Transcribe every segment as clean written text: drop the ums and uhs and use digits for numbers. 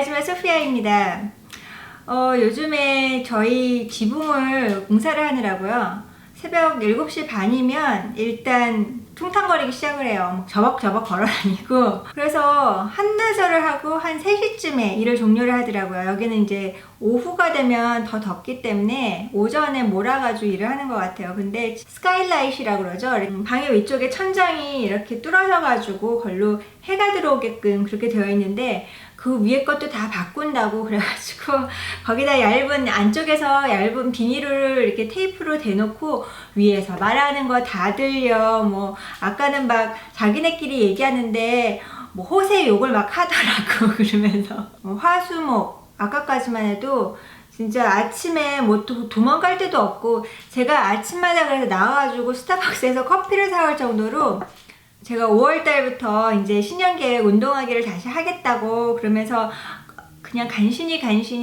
안녕하세요, 소피아입니다. 요즘에 저희 지붕을 공사를 하느라고요. 새벽 7시 반이면 일단 퉁탕거리기 시작을 해요. 저벅저벅 걸어다니고. 그래서 한나절을 하고 한 3시쯤에 일을 종료를 하더라고요. 여기는 이제 오후가 되면 더 덥기 때문에 오전에 몰아가지고 일을 하는 것 같아요. 근데 스카이라이트라고 그러죠. 방의 위쪽에 천장이 이렇게 뚫어져가지고 걸로 해가 들어오게끔 그렇게 되어 있는데 그 위에 것도 다 바꾼다고 그래가지고 거기다 안쪽에서 얇은 비닐을 이렇게 테이프로 대놓고 위에서 말하는 거 다 들려. 뭐 아까는 막 자기네끼리 얘기하는데 뭐 호세 욕을 막 하더라고. 그러면서 화수목 아까까지만 해도 진짜 아침에 뭐 도망갈 데도 없고, 제가 아침마다 그래서 나와가지고 스타벅스에서 커피를 사올 정도로 제가 5월달부터 이제 신년계획 운동하기를 다시 하겠다고 그러면서 그냥 간신히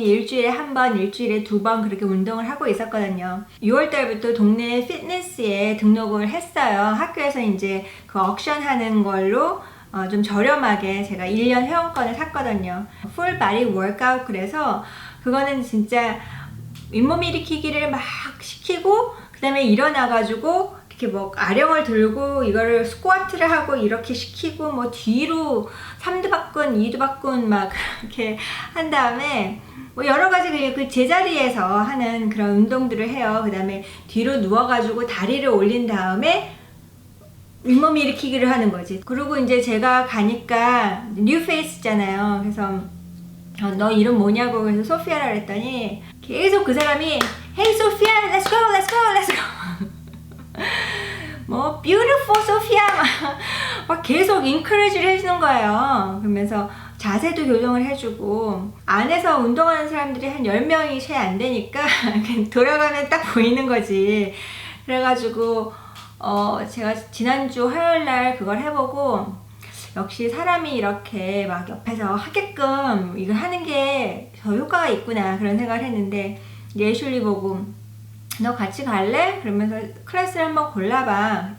일주일에 한 번, 일주일에 2번 그렇게 운동을 하고 있었거든요. 6월달부터 동네 피트니스에 등록을 했어요. 학교에서 이제 그 억션 하는 걸로 좀 저렴하게 제가 1년 회원권을 샀거든요. 풀 바디 워크아웃. 그래서 그거는 진짜 윗몸 일으키기를 막 시키고, 그 다음에 일어나가지고 이렇게 뭐 아령을 들고 이거를 스쿼트를 하고 이렇게 시키고, 뭐 뒤로 3두 바꾼 2두 바꾼 막 이렇게 한 다음에 뭐 여러 가지 그 제자리에서 하는 그런 운동들을 해요. 그 다음에 뒤로 누워가지고 다리를 올린 다음에 윗몸 일으키기를 하는 거지. 그리고 이제 제가 가니까 뉴페이스잖아요. 그래서 너 이름 뭐냐고 해서 소피아라 그랬더니 계속 그 사람이 Hey 소피아, let's go, let's go, let's go. 뭐 beautiful 소피아 막 계속 인커리지를 해주는 거예요. 그러면서 자세도 교정을 해주고, 안에서 운동하는 사람들이 한 10명이 채 안 되니까 돌아가면 딱 보이는 거지. 그래가지고 제가 지난주 화요일날 그걸 해보고, 역시 사람이 이렇게 막 옆에서 하게끔 이걸 하는 게 더 효과가 있구나 그런 생각을 했는데, 예슐리 보고 너 같이 갈래? 그러면서 클래스를 한번 골라봐.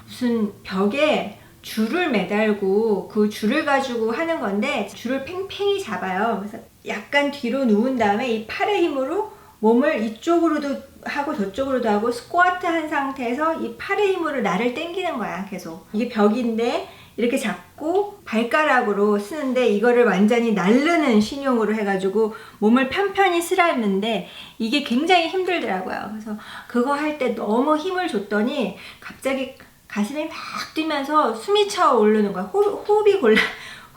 무슨 벽에 줄을 매달고 그 줄을 가지고 하는 건데, 줄을 팽팽히 잡아요. 그래서 약간 뒤로 누운 다음에 이 팔의 힘으로 몸을 이쪽으로도 하고 저쪽으로도 하고 스쿼트 한 상태에서 이 팔의 힘으로 나를 당기는 거야. 계속 이게 벽인데 이렇게 잡고 발가락으로 쓰는데, 이거를 완전히 날르는 신용으로 해가지고 몸을 편편히 쓰라는데 이게 굉장히 힘들더라고요. 그래서 그거 할 때 너무 힘을 줬더니 갑자기 가슴이 막 뛰면서 숨이 차오르는 거야.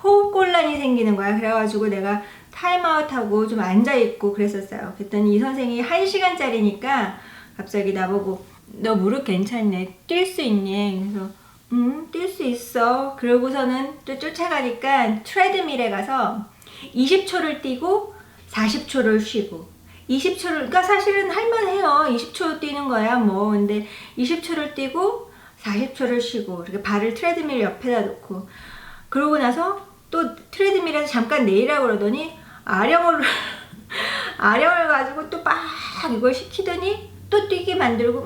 호흡곤란이 생기는 거야. 그래가지고 내가 타임아웃하고 좀 앉아있고 그랬었어요. 그랬더니 이 선생님이 1시간짜리니까 갑자기 나보고 너 무릎 괜찮네? 뛸 수 있니? 그래서 뛸 수 있어. 그러고서는 또 쫓아가니까 트레드밀에 가서 20초를 뛰고 40초를 쉬고, 20초를, 그러니까 사실은 할만해요. 20초 뛰는 거야 뭐. 근데 20초를 뛰고 40초를 쉬고, 이렇게 발을 트레드밀 옆에다 놓고, 그러고 나서 또 트레드밀에서 잠깐 내리라고 그러더니 아령을 가지고 또 막 이걸 시키더니 또 뛰게 만들고,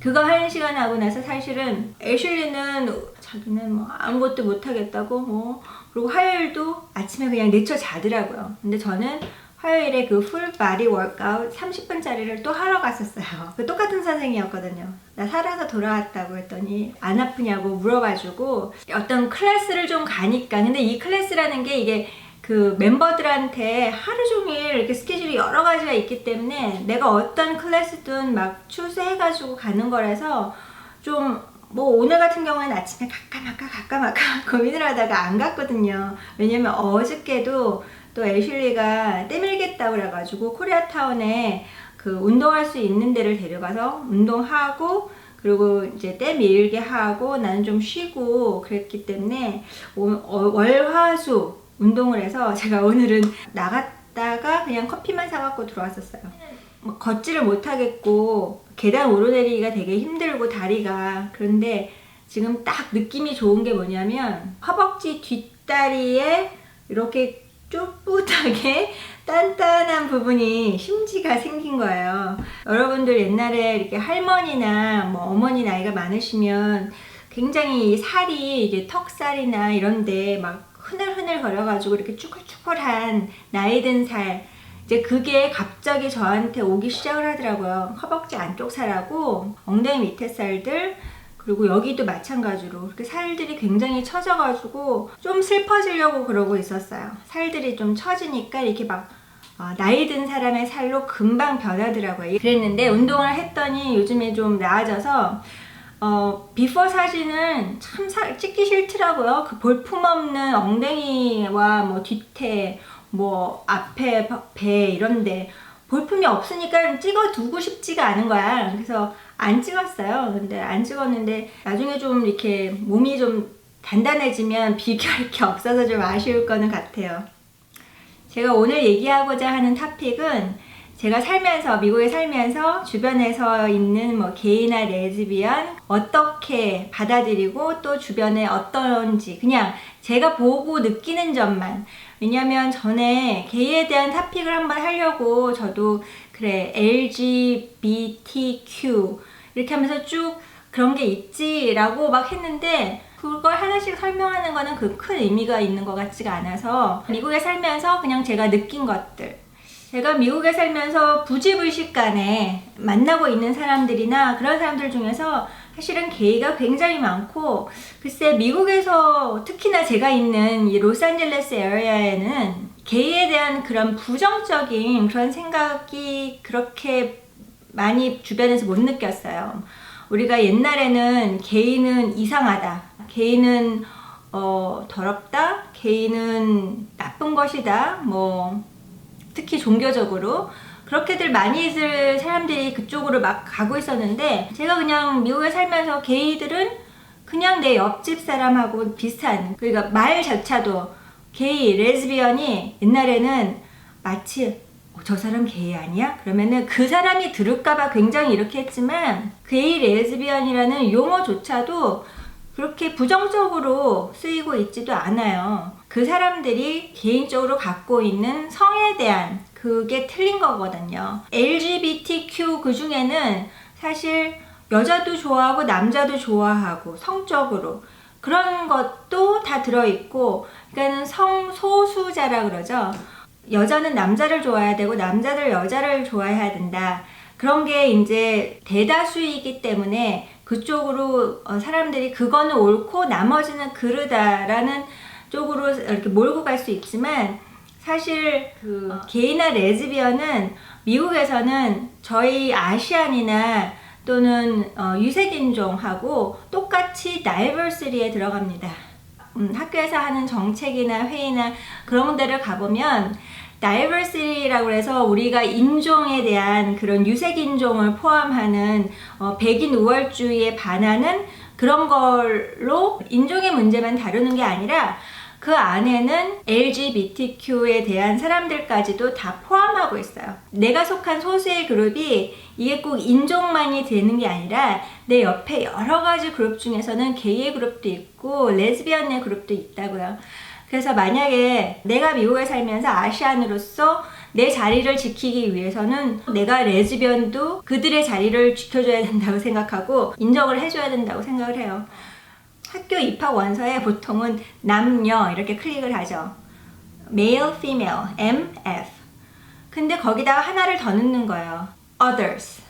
그거 1시간 하고 나서 사실은 애슐리는 자기는 뭐 아무것도 못하겠다고 뭐, 그리고 화요일도 아침에 그냥 내쳐 자더라고요. 근데 저는 화요일에 그 풀 바디 워크아웃 30분짜리를 또 하러 갔었어요. 그 똑같은 선생님이었거든요. 나 살아서 돌아왔다고 했더니 안 아프냐고 물어봐주고, 어떤 클래스를 좀 가니까, 근데 이 클래스라는 게 이게 그 멤버들한테 하루 종일 이렇게 스케줄이 여러 가지가 있기 때문에 내가 어떤 클래스든 막 추세해가지고 가는 거라서 좀, 뭐 오늘 같은 경우에는 아침에 갈까 말까 고민을 하다가 안 갔거든요. 왜냐면 어저께도 또 애슐리가 떼밀겠다고 그래가지고 코리아타운에 그 운동할 수 있는 데를 데려가서 운동하고, 그리고 이제 떼밀게 하고 나는 좀 쉬고 그랬기 때문에 월화수 운동을 해서 제가 오늘은 나갔다가 그냥 커피만 사갖고 들어왔었어요. 뭐 걷지를 못하겠고 계단 오르내리기가 되게 힘들고 다리가, 그런데 지금 딱 느낌이 좋은 게 뭐냐면 허벅지 뒷다리에 이렇게 쭈뿌하게 단단한 부분이 심지가 생긴 거예요. 여러분들 옛날에 이렇게 할머니나 뭐 어머니 나이가 많으시면 굉장히 살이 이게 턱살이나 이런데 막 흐늘흐늘 거려가지고 이렇게 쭈글쭈글한 나이 든 살, 이제 그게 갑자기 저한테 오기 시작을 하더라고요. 허벅지 안쪽 살하고 엉덩이 밑에 살들, 그리고 여기도 마찬가지로 이렇게 살들이 굉장히 처져가지고 좀 슬퍼지려고 그러고 있었어요. 살들이 좀 처지니까 이렇게 막 나이 든 사람의 살로 금방 변하더라고요. 그랬는데 운동을 했더니 요즘에 좀 나아져서 비포 사진은 참 찍기 싫더라고요. 그 볼품없는 엉덩이와 뭐 뒤태, 뭐 앞에 배 이런데 볼품이 없으니까 찍어두고 싶지가 않은 거야. 그래서 안 찍었어요. 근데 안 찍었는데 나중에 좀 이렇게 몸이 좀 단단해지면 비교할 게 없어서 좀 아쉬울 거는 같아요. 제가 오늘 얘기하고자 하는 토픽은 제가 살면서, 미국에 살면서 주변에서 있는 뭐 게이나 레즈비언 어떻게 받아들이고 또 주변에 어떤지 그냥 제가 보고 느끼는 점만. 왜냐면 전에 게이에 대한 토픽을 한번 하려고 저도 그래 LGBTQ 이렇게 하면서 쭉 그런 게 있지 라고 막 했는데 그걸 하나씩 설명하는 거는 그 큰 의미가 있는 것 같지가 않아서 미국에 살면서 그냥 제가 느낀 것들, 제가 미국에 살면서 부지불식간에 만나고 있는 사람들이나 그런 사람들 중에서 사실은 게이가 굉장히 많고, 글쎄 미국에서 특히나 제가 있는 이 로스앤젤레스 에리아에는 게이에 대한 그런 부정적인 그런 생각이 그렇게 많이 주변에서 못 느꼈어요. 우리가 옛날에는 게이는 이상하다, 게이는 더럽다, 게이는 나쁜 것이다, 뭐 특히 종교적으로 그렇게들 많이들 사람들이 그쪽으로 막 가고 있었는데, 제가 그냥 미국에 살면서 게이들은 그냥 내 옆집 사람하고 비슷한, 그러니까 말조차도 게이, 레즈비언이 옛날에는 마치 저 사람 게이 아니야? 그러면은 그 사람이 들을까봐 굉장히 이렇게 했지만 게이, 레즈비언이라는 용어조차도 그렇게 부정적으로 쓰이고 있지도 않아요. 그 사람들이 개인적으로 갖고 있는 성에 대한 그게 틀린 거거든요. LGBTQ 그 중에는 사실 여자도 좋아하고 남자도 좋아하고 성적으로 그런 것도 다 들어있고, 그러니까는 성소수자라 그러죠. 여자는 남자를 좋아해야 되고 남자들 여자를 좋아해야 된다. 그런 게 이제 대다수이기 때문에 그쪽으로 사람들이 그거는 옳고 나머지는 그르다라는 쪽으로 이렇게 몰고 갈 수 있지만, 사실 그 게이나 레즈비언은 미국에서는 저희 아시안이나 또는 유색인종하고 똑같이 다이버시티에 들어갑니다. 학교에서 하는 정책이나 회의나 그런 데를 가보면 다이버시티라고 해서 우리가 인종에 대한 그런 유색인종을 포함하는 백인 우월주의에 반하는 그런 걸로 인종의 문제만 다루는 게 아니라 그 안에는 LGBTQ에 대한 사람들까지도 다 포함하고 있어요. 내가 속한 소수의 그룹이 이게 꼭 인종만이 되는 게 아니라 내 옆에 여러 가지 그룹 중에서는 게이의 그룹도 있고 레즈비언의 그룹도 있다고요. 그래서 만약에 내가 미국에 살면서 아시안으로서 내 자리를 지키기 위해서는 내가 레즈비언도 그들의 자리를 지켜줘야 된다고 생각하고 인정을 해줘야 된다고 생각을 해요. 학교 입학 원서에 보통은 남녀 이렇게 클릭을 하죠. male, female, MF. 근데 거기다가 하나를 더 넣는 거예요. others.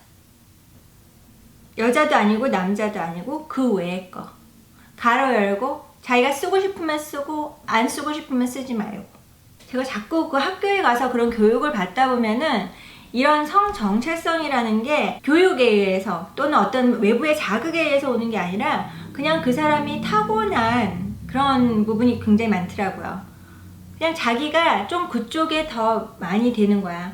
여자도 아니고 남자도 아니고 그 외의 거. 가로 열고 자기가 쓰고 싶으면 쓰고 안 쓰고 싶으면 쓰지 말고. 제가 자꾸 그 학교에 가서 그런 교육을 받다 보면은 이런 성 정체성이라는 게 교육에 의해서 또는 어떤 외부의 자극에 의해서 오는 게 아니라 그냥 그 사람이 타고난 그런 부분이 굉장히 많더라고요. 그냥 자기가 좀 그쪽에 더 많이 되는 거야.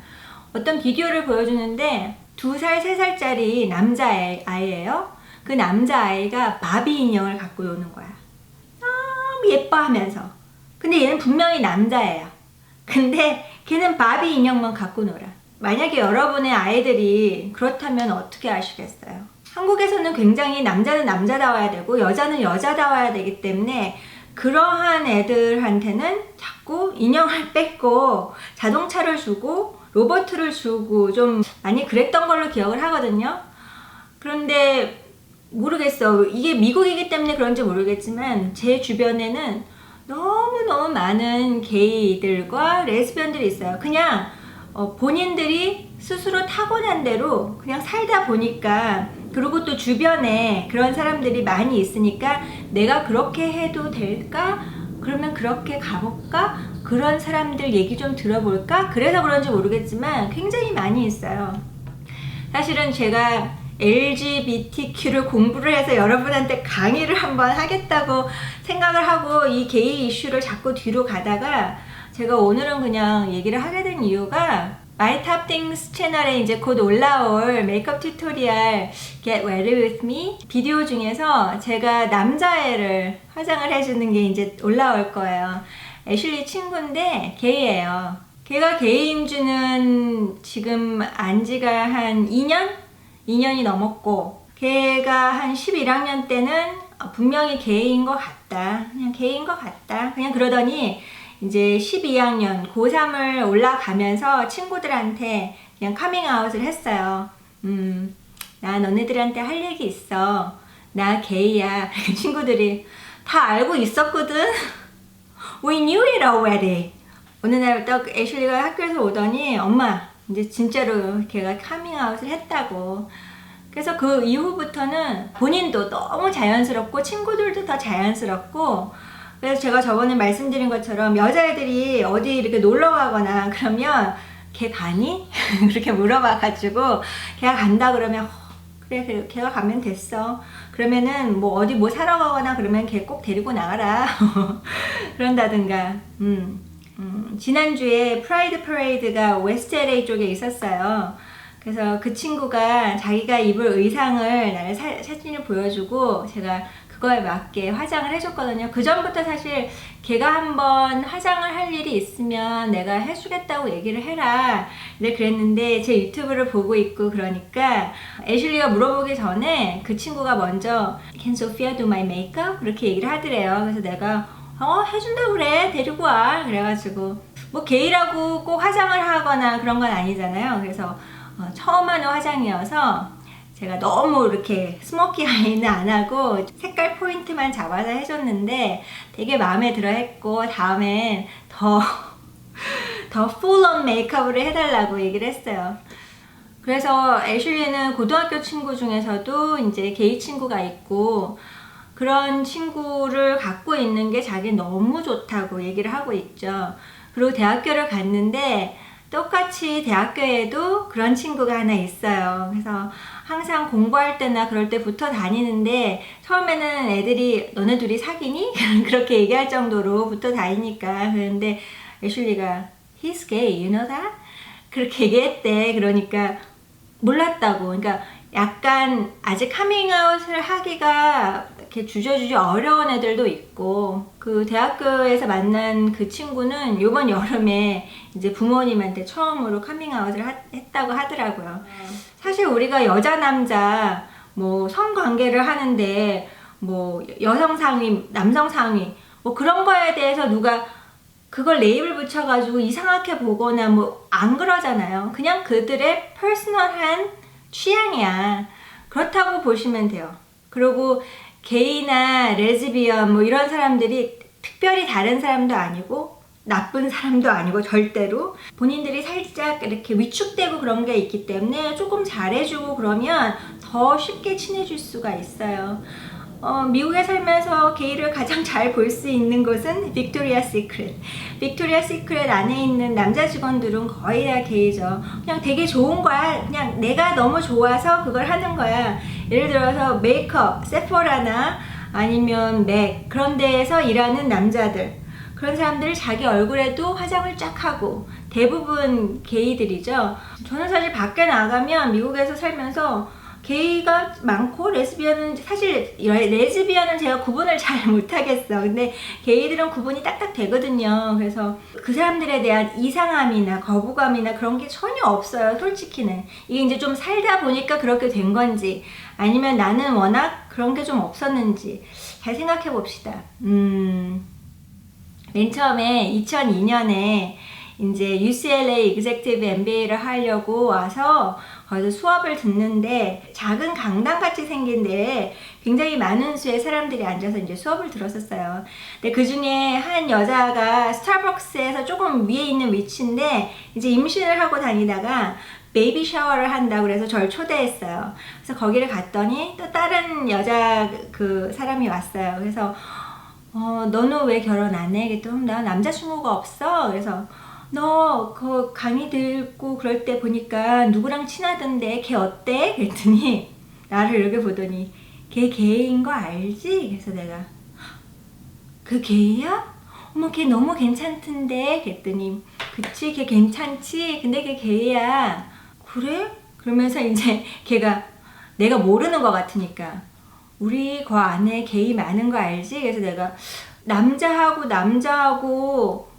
어떤 비디오를 보여주는데 2살, 3살짜리 남자아이예요. 그 남자아이가 바비 인형을 갖고 노는 거야. 너무 예뻐하면서. 근데 얘는 분명히 남자애야. 근데 걔는 바비 인형만 갖고 놀아. 만약에 여러분의 아이들이 그렇다면 어떻게 하시겠어요? 한국에서는 굉장히 남자는 남자다워야 되고 여자는 여자다워야 되기 때문에 그러한 애들한테는 자꾸 인형을 뺏고 자동차를 주고 로봇을 주고 좀 많이 그랬던 걸로 기억을 하거든요. 그런데 모르겠어. 이게 미국이기 때문에 그런지 모르겠지만 제 주변에는 너무너무 많은 게이들과 레즈비언들이 있어요. 그냥 본인들이 스스로 타고난 대로 그냥 살다 보니까, 그리고 또 주변에 그런 사람들이 많이 있으니까 내가 그렇게 해도 될까? 그러면 그렇게 가볼까? 그런 사람들 얘기 좀 들어볼까? 그래서 그런지 모르겠지만 굉장히 많이 있어요. 사실은 제가 LGBTQ를 공부를 해서 여러분한테 강의를 한번 하겠다고 생각을 하고 이 게이 이슈를 자꾸 뒤로 가다가, 제가 오늘은 그냥 얘기를 하게 된 이유가, My Top Things 채널에 이제 곧 올라올 메이크업 튜토리얼 Get Ready With Me 비디오 중에서 제가 남자애를 화장을 해주는 게 이제 올라올 거예요. 애슐리 친구인데 게이예요. 걔가 게이인 주는 지금 안지가 한 2년이 넘었고, 걔가 한 11학년 때는 분명히 게이인 것 같다. 그냥 게이인 것 같다. 그냥 그러더니 이제 12학년 고3을 올라가면서 친구들한테 그냥 카밍아웃을 했어요. 나 너네들한테 할 얘기 있어. 나 게이야. 친구들이 다 알고 있었거든. We knew it already. 어느 날부터 애슐리가 학교에서 오더니, 엄마 이제 진짜로 걔가 카밍아웃을 했다고. 그래서 그 이후부터는 본인도 너무 자연스럽고 친구들도 더 자연스럽고, 그래서 제가 저번에 말씀드린 것처럼 여자애들이 어디 이렇게 놀러 가거나 그러면 걔 가니? 그렇게 물어봐가지고, 걔가 간다 그러면 그래 걔가 가면 됐어. 그러면은 뭐 어디 뭐 사러 가거나 그러면 걔 꼭 데리고 나가라. 그런다든가. 지난주에 프라이드 퍼레이드가 웨스트 LA 쪽에 있었어요. 그래서 그 친구가 자기가 입을 의상을 나를 사진을 보여주고 제가 그거에 맞게 화장을 해줬거든요. 그 전부터 사실 걔가 한번 화장을 할 일이 있으면 내가 해주겠다고 얘기를 해라. 근데 그랬는데 제 유튜브를 보고 있고 그러니까 애슐리가 물어보기 전에 그 친구가 먼저 Can Sophia do my makeup? 그렇게 얘기를 하더래요. 그래서 내가 해준다고 그래. 데리고 와. 그래가지고 뭐 게이라고 꼭 화장을 하거나 그런 건 아니잖아요. 그래서 처음 하는 화장이어서 제가 너무 이렇게 스모키 아이는 안 하고 색깔 포인트만 잡아서 해줬는데 되게 마음에 들어 했고, 다음엔 더 풀온 메이크업을 해달라고 얘기를 했어요. 그래서 애슐리는 고등학교 친구 중에서도 이제 게이 친구가 있고, 그런 친구를 갖고 있는 게 자기 너무 좋다고 얘기를 하고 있죠. 그리고 대학교를 갔는데 똑같이 대학교에도 그런 친구가 하나 있어요. 그래서 항상 공부할 때나 그럴 때 붙어 다니는데, 처음에는 애들이 너네 둘이 사귀니? 그렇게 얘기할 정도로 붙어 다니니까. 그런데 애슐리가 He's gay, you know that? 그렇게 얘기했대. 그러니까 몰랐다고. 그러니까 약간 아직 카밍아웃을 하기가 이렇게 주저주저 어려운 애들도 있고, 그 대학교에서 만난 그 친구는 이번 여름에 이제 부모님한테 처음으로 카밍아웃을 했다고 하더라고요. 사실 우리가 여자 남자 뭐 성관계를 하는데 뭐 여성 상위 남성 상위 뭐 그런 거에 대해서 누가 그걸 레이블 붙여가지고 이상하게 보거나 뭐 안 그러잖아요. 그냥 그들의 퍼스널한 취향이야. 그렇다고 보시면 돼요. 그리고 게이나 레즈비언 뭐 이런 사람들이 특별히 다른 사람도 아니고 나쁜 사람도 아니고, 절대로 본인들이 살짝 이렇게 위축되고 그런 게 있기 때문에 조금 잘해주고 그러면 더 쉽게 친해질 수가 있어요. 미국에 살면서 게이를 가장 잘 볼 수 있는 곳은 빅토리아 시크릿. 빅토리아 시크릿 안에 있는 남자 직원들은 거의 다 게이죠. 그냥 되게 좋은 거야. 그냥 내가 너무 좋아서 그걸 하는 거야. 예를 들어서 메이크업, 세포라나 아니면 맥, 그런 데에서 일하는 남자들, 그런 사람들 자기 얼굴에도 화장을 쫙 하고 대부분 게이들이죠. 저는 사실 밖에 나가면 미국에서 살면서 게이가 많고 레즈비언은, 사실 레즈비언은 제가 구분을 잘 못하겠어. 근데 게이들은 구분이 딱딱 되거든요. 그래서 그 사람들에 대한 이상함이나 거부감이나 그런 게 전혀 없어요. 솔직히는 이게 이제 좀 살다 보니까 그렇게 된 건지, 아니면 나는 워낙 그런 게 좀 없었는지 잘 생각해 봅시다. 맨 처음에 2002년에 이제 UCLA Executive MBA를 하려고 와서 거기서 수업을 듣는데 작은 강당 같이 생긴 데에 굉장히 많은 수의 사람들이 앉아서 이제 수업을 들었었어요. 근데 그 중에 한 여자가 스타벅스에서 조금 위에 있는 위치인데 이제 임신을 하고 다니다가 베이비 샤워를 한다고 그래서 저를 초대했어요. 그래서 거기를 갔더니 또 다른 여자 그 사람이 왔어요. 그래서 너는 왜 결혼 안 해? 그랬더니 나 남자친구가 없어. 그래서 너 그 강의 듣고 그럴 때 보니까 누구랑 친하던데 걔 어때? 그랬더니 나를 이렇게 보더니 걔 게이인 거 알지? 그래서 내가 그 게이야? 어머 걔 너무 괜찮던데? 그랬더니 그치 걔 괜찮지? 근데 걔 게이야. 그래? 그러면서 이제 걔가 내가 모르는 것 같으니까 우리 그 안에 게이 많은 거 알지? 그래서 내가 남자하고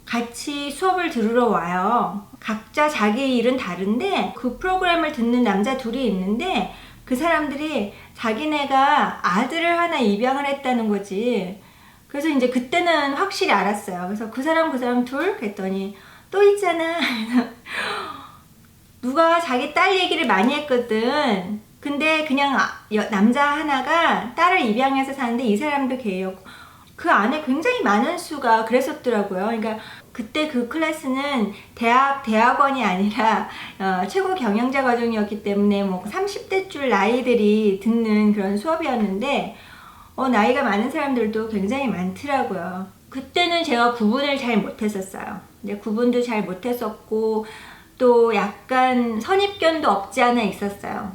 같이 수업을 들으러 와요. 각자 자기 일은 다른데 그 프로그램을 듣는 남자 둘이 있는데 그 사람들이 자기네가 아들을 하나 입양을 했다는 거지. 그래서 이제 그때는 확실히 알았어요. 그래서 그 사람 둘? 그랬더니 또 있잖아. 누가 자기 딸 얘기를 많이 했거든. 근데 그냥 남자 하나가 딸을 입양해서 사는데 이 사람도 걔였고 그 안에 굉장히 많은 수가 그랬었더라고요. 그러니까 그때 그 클래스는 대학원이 아니라 최고 경영자 과정이었기 때문에 뭐 30대 줄 나이들이 듣는 그런 수업이었는데 나이가 많은 사람들도 굉장히 많더라고요. 그때는 제가 구분을 잘 못했었어요. 이제 구분도 잘 못했었고 또 약간 선입견도 없지 않아 있었어요.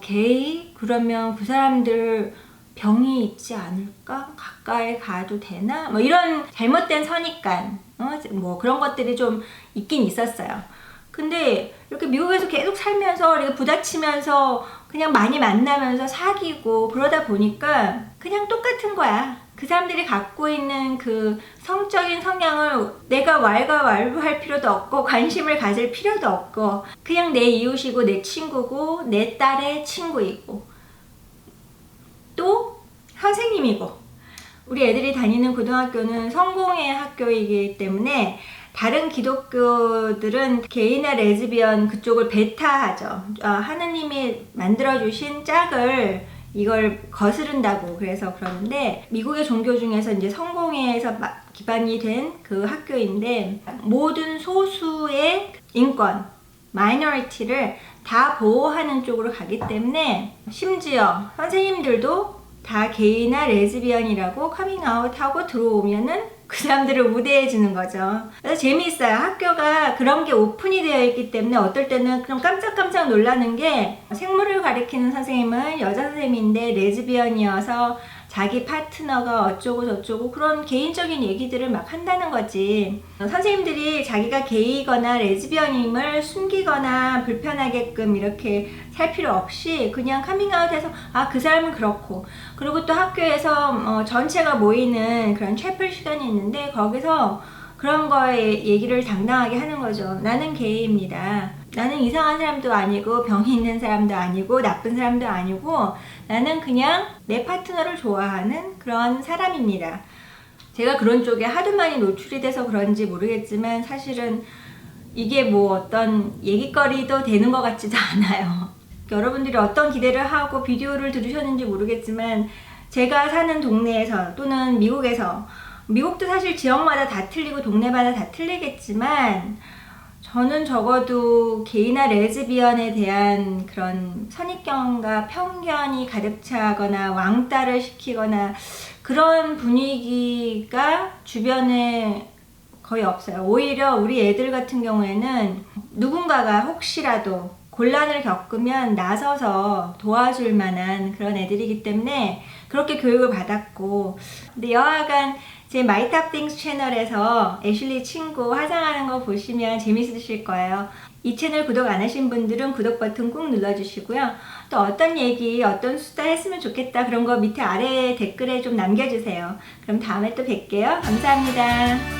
게이? 그러면 그 사람들 병이 있지 않을까? 가까이 가도 되나? 뭐 이런 잘못된 선입관, 뭐 그런 것들이 좀 있긴 있었어요. 근데 이렇게 미국에서 계속 살면서 이렇게 부딪히면서 그냥 많이 만나면서 사귀고 그러다 보니까 그냥 똑같은 거야. 그 사람들이 갖고 있는 그 성적인 성향을 내가 왈가왈부할 필요도 없고 관심을 가질 필요도 없고 그냥 내 이웃이고 내 친구고 내 딸의 친구이고 또 선생님이고 우리 애들이 다니는 고등학교는 성공의 학교이기 때문에 다른 기독교들은 게이나 레즈비언 그쪽을 배타하죠. 하느님이 만들어주신 짝을 이걸 거스른다고 그래서 그러는데 미국의 종교 중에서 이제 성공회에서 기반이 된 그 학교인데 모든 소수의 인권, 마이너리티를 다 보호하는 쪽으로 가기 때문에 심지어 선생님들도 다 게이나 레즈비언이라고 커밍아웃하고 들어오면은 그 사람들을 우대해주는 거죠. 그래서 재미있어요. 학교가 그런 게 오픈이 되어 있기 때문에 어떨 때는 그럼 깜짝깜짝 놀라는 게 생물을 가리키는 선생님은 여자 선생님인데 레즈비언이어서 자기 파트너가 어쩌고 저쩌고 그런 개인적인 얘기들을 막 한다는 거지. 선생님들이 자기가 게이거나 레즈비언임을 숨기거나 불편하게끔 이렇게 살 필요 없이 그냥 카밍아웃해서 그 사람은 그렇고 그리고 또 학교에서 전체가 모이는 그런 채플 시간이 있는데 거기서 그런 거에 얘기를 당당하게 하는 거죠. 나는 게이입니다. 나는 이상한 사람도 아니고 병이 있는 사람도 아니고 나쁜 사람도 아니고 나는 그냥 내 파트너를 좋아하는 그런 사람입니다. 제가 그런 쪽에 하도 많이 노출이 돼서 그런지 모르겠지만 사실은 이게 뭐 어떤 얘기거리도 되는 것 같지도 않아요. 여러분들이 어떤 기대를 하고 비디오를 들으셨는지 모르겠지만 제가 사는 동네에서 또는 미국도 사실 지역마다 다 틀리고 동네마다 다 틀리겠지만 저는 적어도 게이나 레즈비언에 대한 그런 선입견과 편견이 가득 차거나 왕따를 시키거나 그런 분위기가 주변에 거의 없어요. 오히려 우리 애들 같은 경우에는 누군가가 혹시라도 곤란을 겪으면 나서서 도와줄 만한 그런 애들이기 때문에 그렇게 교육을 받았고 근데 여하간 제 마이탑띵스 채널에서 애슐리 친구 화장하는 거 보시면 재밌으실 거예요. 이 채널 구독 안 하신 분들은 구독 버튼 꾹 눌러주시고요. 또 어떤 얘기, 어떤 수다 했으면 좋겠다 그런 거 밑에 아래 댓글에 좀 남겨주세요. 그럼 다음에 또 뵐게요. 감사합니다.